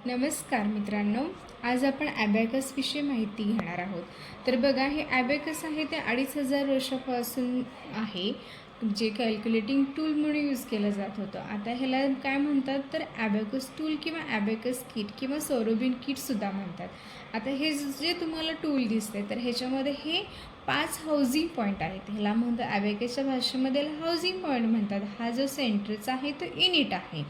नमस्कार मित्रांनो, आज आपण ॲबॅकस विषयी माहिती घेणार आहोत. तर बघा, हे ॲबॅकस आहे ते 2500 वर्षापासून आहे, जे कॅल्क्युलेटिंग टूल म्हणून यूज केलं जात होतं. आता ह्याला काय म्हणतात तर ॲबॅकस टूल किंवा ॲबॅकस किट किंवा सौरबिन किटसुद्धा म्हणतात. आता हे जे तुम्हाला टूल दिसते तर ह्याच्यामध्ये हे 5 हाऊसिंग पॉईंट आहेत. ह्याला म्हणतात ॲबॅकसच्या भाषेमध्ये हाऊसिंग पॉईंट म्हणतात. हा जो सेंटरचा आहे तो इनिट आहे,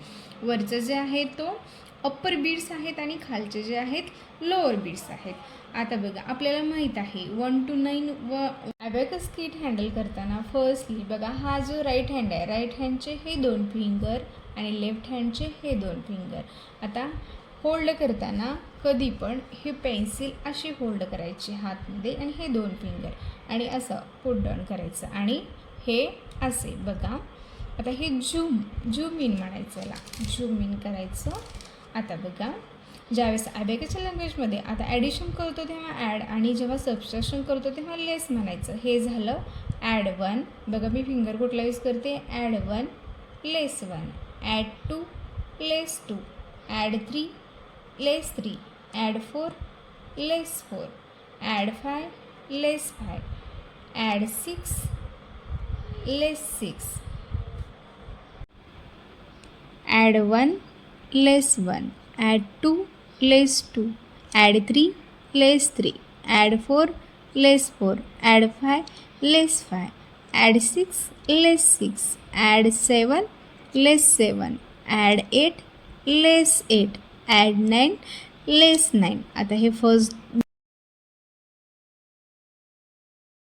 वरचं जे आहे तो अप्पर बीड्स आहेत आणि खालचे जे आहेत लोअर बीड्स आहेत. आता बघा, आपल्याला माहीत आहे 1 to 9 व ॲबॅकस किट हँडल करताना फर्स्टली बघा, हा जो राईट हँड आहे, राईट हँडचे हे 2 फिंगर आणि लेफ्ट हँडचे हे 2 फिंगर. आता होल्ड करताना कधी पण हे पेन्सिल अशी होल्ड करायची हातमध्ये आणि हे 2 फिंगर आणि असं पुट डाऊन करायचं आणि हे असे बघा. आता हे झूम इन म्हणायचं, याला झूम इन करायचं. आता बघा, ज्यावेळेस ॲबॅकसच्या लँग्वेजमध्ये आता ॲडिशन करतो तेव्हा ॲड आणि जेव्हा सबस्ट्रॅक्शन करतो तेव्हा लेस म्हणायचं. हे झालं ॲड 1. बघा, मी फिंगर कुठला यूज करते, ॲड 1 लेस 1, ॲड 2 लेस 2, ॲड 3 लेस 3, ॲड 4 लेस 4, ॲड 5 लेस 5, ॲड 6 लेस 6, add 1 less 1, add 2 less 2, add 3 less 3, add 4 less 4, add 5 less 5, add 6 less 6, add 7 less 7, add 8 less 8, add 9 less 9. आता हे फर्स्ट